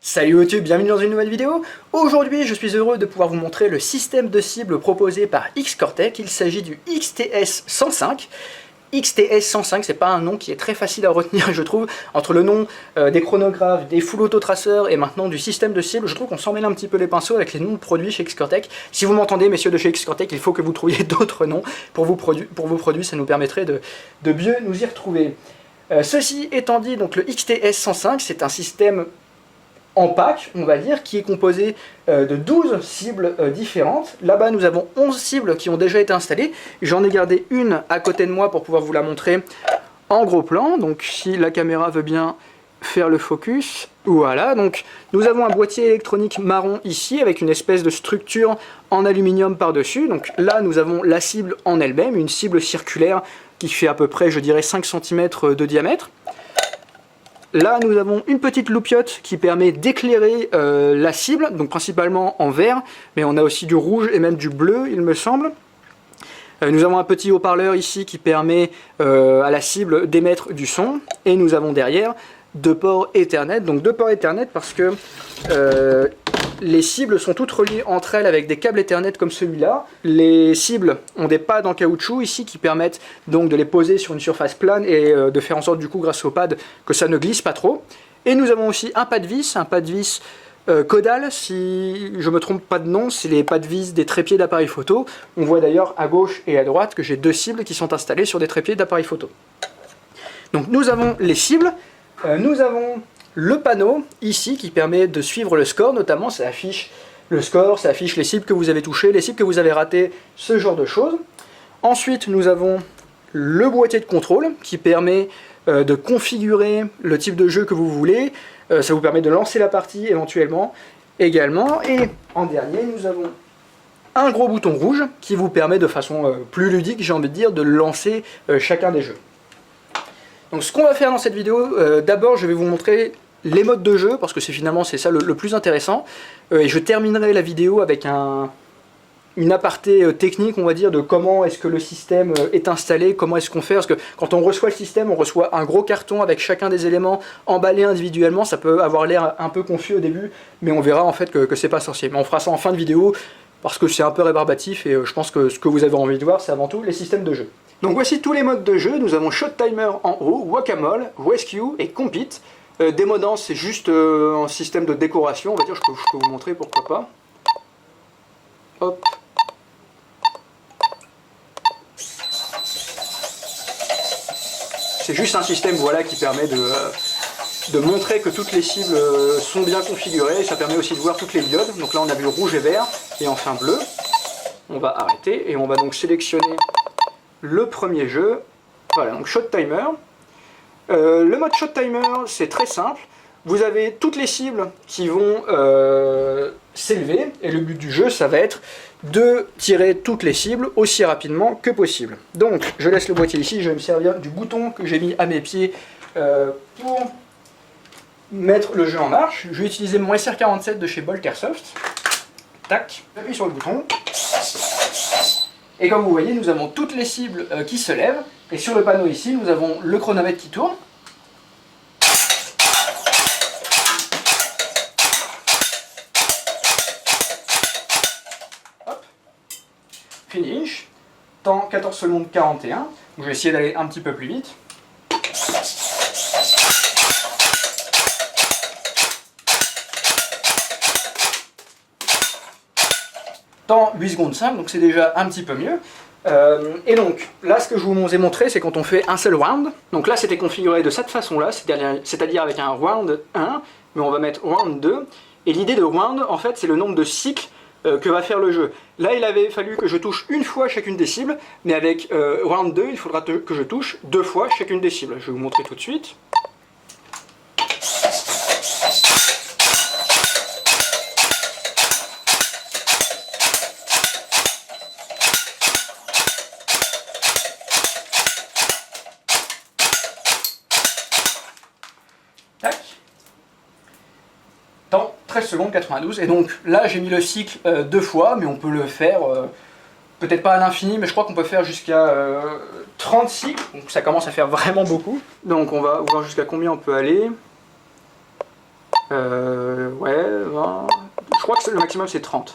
Salut YouTube, bienvenue dans une nouvelle vidéo. Aujourd'hui, je suis heureux de pouvoir vous montrer le système de cible proposé par X-Cortec. Il s'agit du XTS 105. XTS 105, c'est pas un nom qui est très facile à retenir, je trouve. Entre le nom des chronographes, des full autotraceurs et maintenant du système de cible, je trouve qu'on s'en mêle un petit peu les pinceaux avec les noms de produits chez X-Cortec. Si vous m'entendez, messieurs de chez X-Cortec, il faut que vous trouviez d'autres noms pour vos produits, ça nous permettrait de mieux nous y retrouver. Ceci étant dit, donc le XTS 105, c'est un système en pack, on va dire, qui est composé de 12 cibles différentes. Là-bas, nous avons 11 cibles qui ont déjà été installées. J'en ai gardé une à côté de moi pour pouvoir vous la montrer en gros plan. Donc, si la caméra veut bien faire le focus, voilà. Donc, nous avons un boîtier électronique marron ici, avec une espèce de structure en aluminium par-dessus. Donc là, nous avons la cible en elle-même, une cible circulaire qui fait à peu près, je dirais, 5 cm de diamètre. Là, nous avons une petite loupiote qui permet d'éclairer la cible, donc principalement en vert, mais on a aussi du rouge et même du bleu, il me semble. Nous avons un petit haut-parleur ici qui permet à la cible d'émettre du son, et nous avons derrière deux ports Ethernet, donc deux ports Ethernet parce que les cibles sont toutes reliées entre elles avec des câbles Ethernet comme celui-là. Les cibles ont des pads en caoutchouc ici qui permettent donc de les poser sur une surface plane et de faire en sorte du coup grâce au pad que ça ne glisse pas trop. Et nous avons aussi un pad vis Caudal, si je ne me trompe pas de nom, c'est les pads vis des trépieds d'appareil photo. On voit d'ailleurs à gauche et à droite que j'ai deux cibles qui sont installées sur des trépieds d'appareil photo. Donc nous avons les cibles, nous avons le panneau ici qui permet de suivre le score, notamment ça affiche le score, ça affiche les cibles que vous avez touchées, les cibles que vous avez ratées, ce genre de choses. Ensuite nous avons le boîtier de contrôle qui permet de configurer le type de jeu que vous voulez, ça vous permet de lancer la partie éventuellement également. Et en dernier nous avons un gros bouton rouge qui vous permet de façon plus ludique, j'ai envie de dire, de lancer chacun des jeux. Donc ce qu'on va faire dans cette vidéo, d'abord je vais vous montrer les modes de jeu, parce que finalement c'est ça le plus intéressant, et je terminerai la vidéo avec une aparté technique, on va dire, de comment est-ce que le système est installé, comment est-ce qu'on fait, parce que quand on reçoit le système, on reçoit un gros carton avec chacun des éléments emballés individuellement, ça peut avoir l'air un peu confus au début, mais on verra en fait que c'est pas sorcier. Mais on fera ça en fin de vidéo, parce que c'est un peu rébarbatif, et je pense que ce que vous avez envie de voir, c'est avant tout les systèmes de jeu. Donc voici tous les modes de jeu. Nous avons Shot Timer en haut, Whack-A-Mole, Rescue et Compete. Démodance, c'est juste un système de décoration, on va dire, je peux vous montrer, pourquoi pas. Hop. C'est juste un système, voilà, qui permet de montrer que toutes les cibles sont bien configurées. Ça permet aussi de voir toutes les diodes. Donc là on a vu rouge et vert, et enfin bleu. On va arrêter, et on va donc sélectionner le premier jeu. Voilà, donc Shot Timer. Le mode Shot Timer, c'est très simple. Vous avez toutes les cibles qui vont s'élever, et le but du jeu, ça va être de tirer toutes les cibles aussi rapidement que possible. Donc, je laisse le boîtier ici, je vais me servir du bouton que j'ai mis à mes pieds pour mettre le jeu en marche. Je vais utiliser mon SR47 de chez Bolt Airsoft. Tac, j'appuie sur le bouton. Et comme vous voyez, nous avons toutes les cibles qui se lèvent. Et sur le panneau ici, nous avons le chronomètre qui tourne. Hop. Finish. Temps 14 secondes 41. Donc, je vais essayer d'aller un petit peu plus vite. Temps 8 secondes 5, donc c'est déjà un petit peu mieux. Et donc, là ce que je vous ai montré, c'est quand on fait un seul round. Donc là c'était configuré de cette façon-là, c'est-à-dire avec un round 1, mais on va mettre round 2. Et l'idée de round, en fait, c'est le nombre de cycles que va faire le jeu. Là il avait fallu que je touche une fois chacune des cibles, mais avec round 2, il faudra que je touche 2 fois chacune des cibles. Je vais vous montrer tout de suite. Tac. Temps 13 secondes 92. Et donc là j'ai mis le cycle 2 fois, mais on peut le faire peut-être pas à l'infini, mais je crois qu'on peut faire jusqu'à 30 cycles. Donc ça commence à faire vraiment beaucoup. Donc on va voir jusqu'à combien on peut aller. Ouais, 20... Je crois que le maximum c'est 30.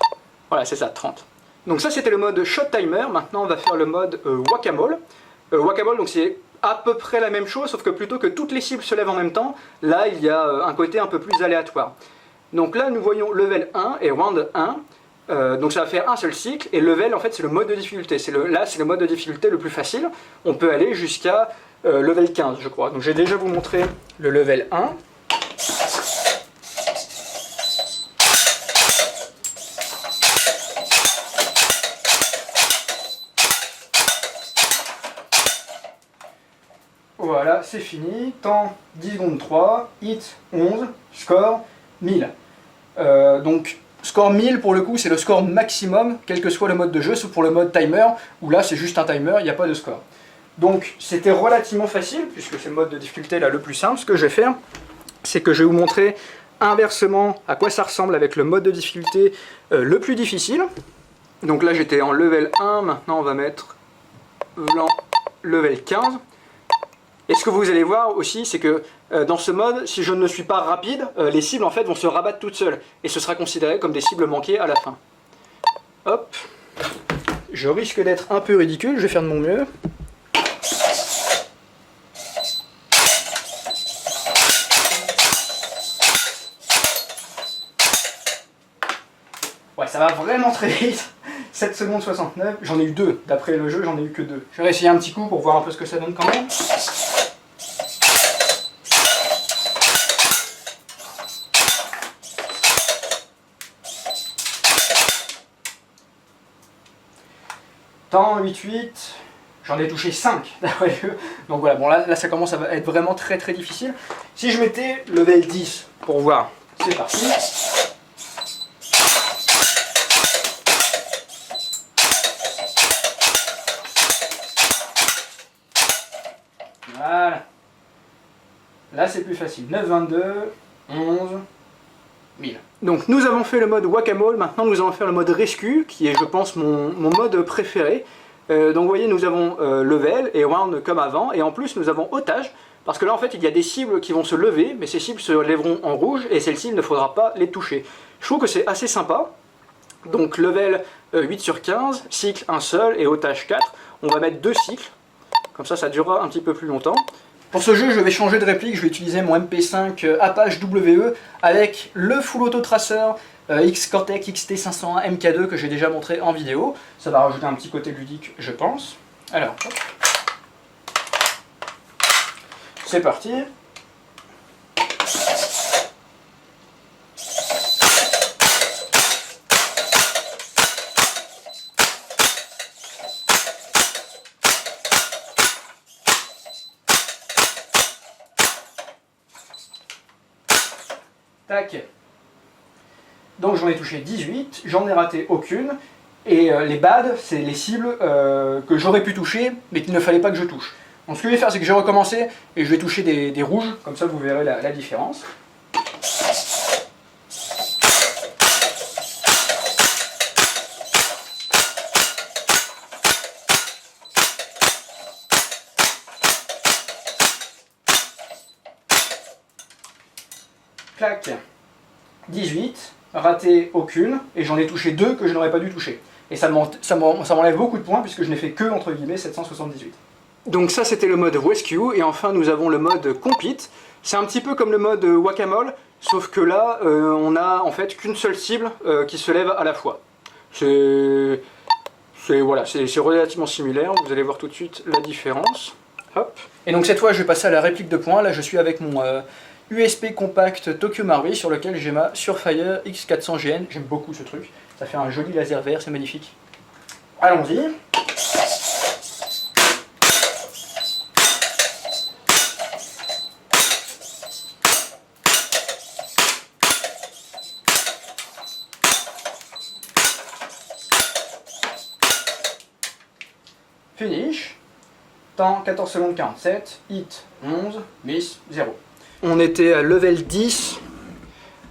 Voilà, c'est ça, 30. Donc ça c'était le mode Shot Timer. Maintenant on va faire le mode Whack-A-Mole. Whack-A-Mole, donc c'est à peu près la même chose, sauf que plutôt que toutes les cibles se lèvent en même temps, là il y a un côté un peu plus aléatoire. Donc là nous voyons level 1 et round 1. Donc ça va faire un seul cycle, et level en fait c'est le mode de difficulté. Là c'est le mode de difficulté le plus facile. On peut aller jusqu'à level 15 je crois. Donc je vais déjà vous montrer le level 1. Voilà, c'est fini. Temps 10 secondes 3, hit 11, score 1000. Donc score 1000 pour le coup c'est le score maximum, quel que soit le mode de jeu, sauf pour le mode timer, où là c'est juste un timer, il n'y a pas de score. Donc c'était relativement facile, puisque c'est le mode de difficulté là le plus simple. Ce que je vais faire, c'est que je vais vous montrer inversement à quoi ça ressemble avec le mode de difficulté le plus difficile. Donc là j'étais en level 1, maintenant on va mettre level 15. Et ce que vous allez voir aussi, c'est que dans ce mode, si je ne suis pas rapide, les cibles en fait vont se rabattre toutes seules. Et ce sera considéré comme des cibles manquées à la fin. Hop. Je risque d'être un peu ridicule, je vais faire de mon mieux. Ouais, ça va vraiment très vite. 7 secondes 69, j'en ai eu 2. D'après le jeu, j'en ai eu que 2. Je vais réessayer un petit coup pour voir un peu ce que ça donne quand même. Temps 8-8, j'en ai touché 5 d'après le jeu. Donc voilà, bon là ça commence à être vraiment très très difficile. Si je mettais level 10 pour voir, c'est parti. Voilà. Là c'est plus facile. 9, 22, 11, 1000. Donc nous avons fait le mode Whack-A-Mole, maintenant nous allons faire le mode Rescue, qui est je pense mon mode préféré. Donc vous voyez, nous avons level et round comme avant, et en plus nous avons otage, parce que là en fait il y a des cibles qui vont se lever, mais ces cibles se lèveront en rouge, et celles-ci il ne faudra pas les toucher. Je trouve que c'est assez sympa. Donc level 8 sur 15, cycle 1 seul, et otage 4. On va mettre 2 cycles, comme ça durera un petit peu plus longtemps. Pour ce jeu, je vais changer de réplique, je vais utiliser mon MP5 Apache WE avec le full auto tracer X-Cortec XT501 MK2 que j'ai déjà montré en vidéo. Ça va rajouter un petit côté ludique, je pense. Alors, hop. C'est parti. Tac. Donc j'en ai touché 18, j'en ai raté aucune, et les bad, c'est les cibles que j'aurais pu toucher, mais qu'il ne fallait pas que je touche. Donc ce que je vais faire, c'est que je vais recommencer, et je vais toucher des rouges, comme ça vous verrez la différence. Clac. 18, raté aucune, et j'en ai touché 2 que je n'aurais pas dû toucher. Et ça m'enlève beaucoup de points, puisque je n'ai fait que, entre guillemets, 778. Donc ça c'était le mode Rescue, et enfin nous avons le mode Complete. C'est un petit peu comme le mode Whack-A-Mole, sauf que là on a en fait qu'une seule cible qui se lève à la fois. C'est relativement similaire, vous allez voir tout de suite la différence. Hop. Et donc cette fois je vais passer à la réplique de points. Là je suis avec mon USP compact Tokyo Marui sur lequel j'ai ma Surefire X400GN. J'aime beaucoup ce truc, ça fait un joli laser vert, c'est magnifique. Allons-y. Finish. Temps 14 secondes 47, hit 11, miss 0. On était à level 10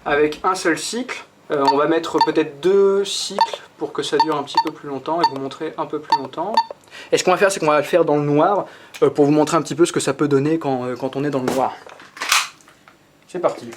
avec un seul cycle. On va mettre peut-être 2 cycles pour que ça dure un petit peu plus longtemps et vous montrer un peu plus longtemps. Et ce qu'on va faire, c'est qu'on va le faire dans le noir pour vous montrer un petit peu ce que ça peut donner quand on est dans le noir. C'est parti.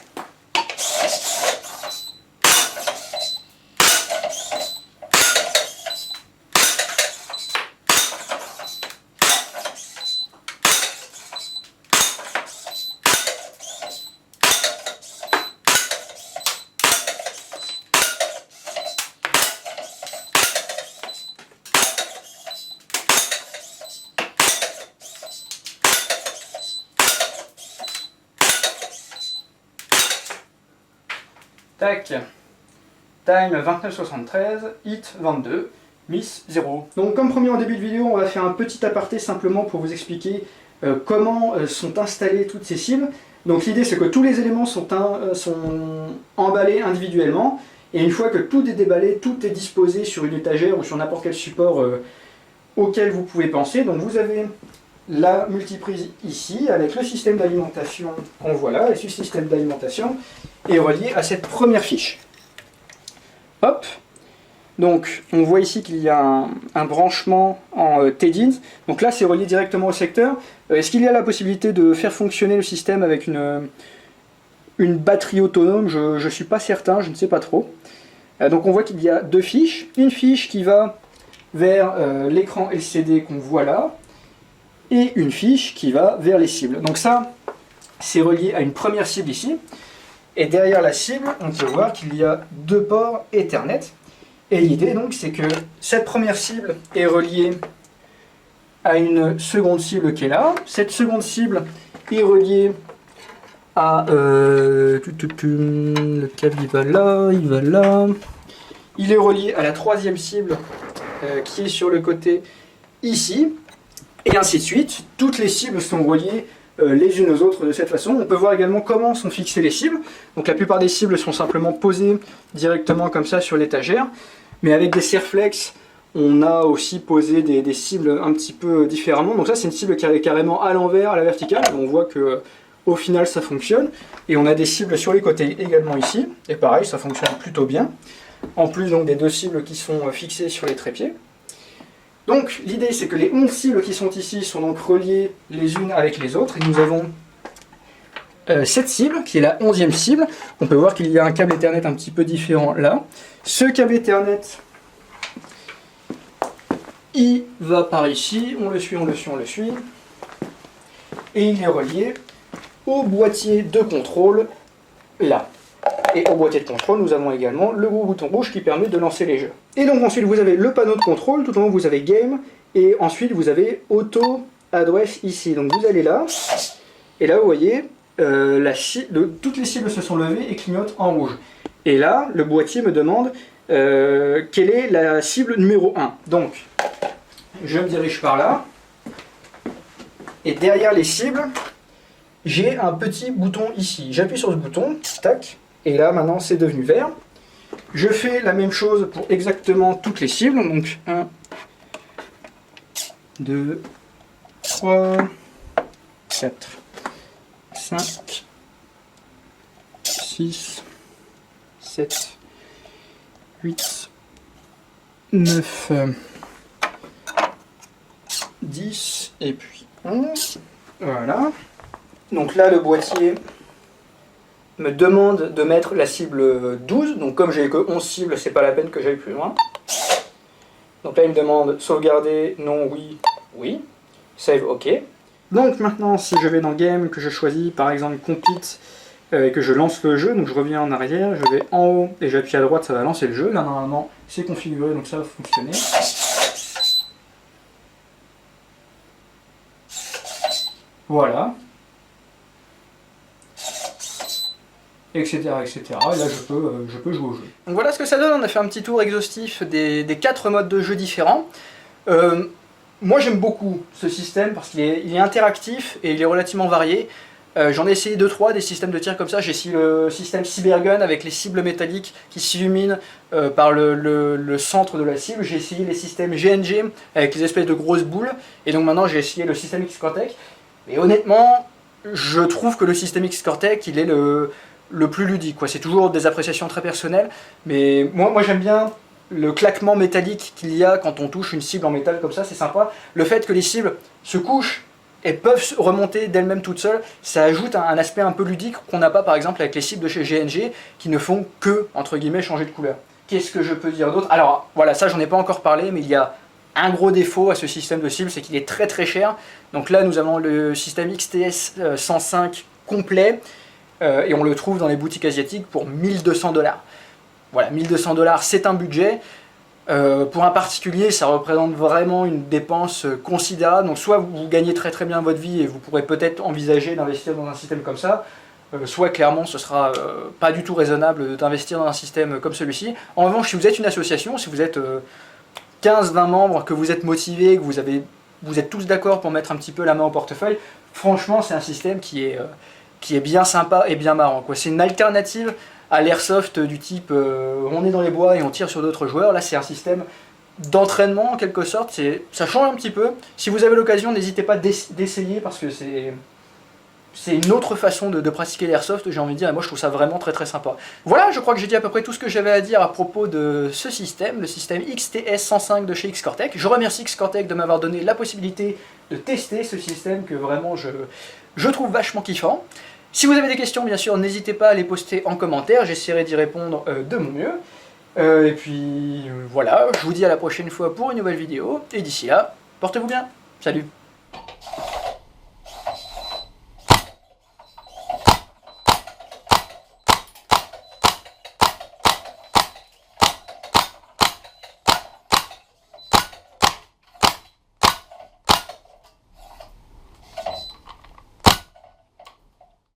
tac. Time 29,73, hit 22, miss 0. Donc comme promis en début de vidéo, on va faire un petit aparté simplement pour vous expliquer comment sont installées toutes ces cibles. Donc l'idée c'est que tous les éléments sont emballés individuellement, et une fois que tout est déballé, tout est disposé sur une étagère ou sur n'importe quel support auquel vous pouvez penser. Donc vous avez la multiprise ici, avec le système d'alimentation qu'on voit là, et ce système d'alimentation est relié à cette première fiche. Hop, donc on voit ici qu'il y a un branchement en TEDINS, donc là c'est relié directement au secteur. Est-ce qu'il y a la possibilité de faire fonctionner le système avec une batterie autonome? Je ne suis pas certain, je ne sais pas trop. Donc on voit qu'il y a deux fiches, une fiche qui va vers l'écran LCD qu'on voit là, et une fiche qui va vers les cibles. Donc ça, c'est relié à une première cible ici. Et derrière la cible, on peut voir qu'il y a deux ports Ethernet. Et l'idée donc, c'est que cette première cible est reliée à une seconde cible qui est là. Cette seconde cible est reliée à... le câble il va là, il va là. Il est relié à la troisième cible qui est sur le côté ici. Et ainsi de suite, toutes les cibles sont reliées les unes aux autres de cette façon. On peut voir également comment sont fixées les cibles. Donc la plupart des cibles sont simplement posées directement comme ça sur l'étagère. Mais avec des Serflex, on a aussi posé des cibles un petit peu différemment. Donc ça c'est une cible qui est carrément à l'envers, à la verticale. On voit que au final ça fonctionne. Et on a des cibles sur les côtés également ici. Et pareil, ça fonctionne plutôt bien. En plus donc des deux cibles qui sont fixées sur les trépieds. Donc l'idée c'est que les 11 cibles qui sont ici sont donc reliées les unes avec les autres, et nous avons cette cible qui est la 11e cible. On peut voir qu'il y a un câble Ethernet un petit peu différent là. Ce câble Ethernet, il va par ici, on le suit, on le suit, on le suit, et il est relié au boîtier de contrôle là. Et au boîtier de contrôle, nous avons également le gros bouton rouge qui permet de lancer les jeux. Et donc ensuite, vous avez le panneau de contrôle, tout en haut, vous avez Game, et ensuite, vous avez Auto Adresse ici. Donc vous allez là, et là, vous voyez, toutes les cibles se sont levées et clignotent en rouge. Et là, le boîtier me demande quelle est la cible numéro 1. Donc, je me dirige par là, et derrière les cibles, j'ai un petit bouton ici. J'appuie sur ce bouton, tac. Et là, maintenant, c'est devenu vert. Je fais la même chose pour exactement toutes les cibles. Donc, 1, 2, 3, 4, 5, 6, 7, 8, 9, 10, et puis 11. Voilà. Donc là, le boîtier me demande de mettre la cible 12, donc comme j'ai que 11 cibles, c'est pas la peine que j'aille plus loin. Donc là il me demande sauvegarder, non, oui, oui, save, ok. Donc maintenant si je vais dans Game, que je choisis par exemple Complete, et que je lance le jeu, donc je reviens en arrière, je vais en haut et j'appuie à droite, ça va lancer le jeu. Là normalement c'est configuré, donc ça va fonctionner. Voilà. Etc, etc. Et là je peux jouer au jeu. Donc voilà ce que ça donne, on a fait un petit tour exhaustif des 4 modes de jeu différents. Moi j'aime beaucoup ce système parce qu'il est interactif et il est relativement varié. J'en ai essayé 2-3 des systèmes de tir comme ça. J'ai essayé le système Cybergun avec les cibles métalliques qui s'illuminent par le centre de la cible. J'ai essayé les systèmes GNG avec les espèces de grosses boules. Et donc maintenant j'ai essayé le système X-Cortec. Et honnêtement, je trouve que le système X-Cortec il est le plus ludique, quoi. C'est toujours des appréciations très personnelles, mais moi j'aime bien le claquement métallique qu'il y a quand on touche une cible en métal comme ça, c'est sympa. Le fait que les cibles se couchent et peuvent remonter d'elles-mêmes toutes seules, ça ajoute un aspect un peu ludique qu'on n'a pas par exemple avec les cibles de chez GNG qui ne font que, entre guillemets, changer de couleur. Qu'est-ce que je peux dire d'autre? Alors voilà, ça j'en ai pas encore parlé, mais il y a un gros défaut à ce système de cible, c'est qu'il est très très cher. Donc là nous avons le système XTS 105 complet, et on le trouve dans les boutiques asiatiques pour 1200 $. Voilà, 1200 $, c'est un budget. Pour un particulier, ça représente vraiment une dépense considérable. Donc soit vous gagnez très très bien votre vie et vous pourrez peut-être envisager d'investir dans un système comme ça, soit clairement ce sera pas du tout raisonnable d'investir dans un système comme celui-ci. En revanche, si vous êtes une association, si vous êtes 15-20 membres, que vous êtes motivés, que vous êtes tous d'accord pour mettre un petit peu la main au portefeuille, franchement c'est un système qui est bien sympa et bien marrant, quoi. C'est une alternative à l'airsoft du type on est dans les bois et on tire sur d'autres joueurs. Là c'est un système d'entraînement en quelque sorte, ça change un petit peu. Si vous avez l'occasion, n'hésitez pas d'essayer parce que c'est une autre façon de pratiquer l'airsoft, j'ai envie de dire, et moi je trouve ça vraiment très très sympa. Voilà, je crois que j'ai dit à peu près tout ce que j'avais à dire à propos de ce système, le système XTS 105 de chez X-Cortec. Je remercie X-Cortec de m'avoir donné la possibilité de tester ce système que vraiment je trouve vachement kiffant. Si vous avez des questions, bien sûr, n'hésitez pas à les poster en commentaire, j'essaierai d'y répondre de mon mieux. Et puis voilà, je vous dis à la prochaine fois pour une nouvelle vidéo, et d'ici là, portez-vous bien, salut!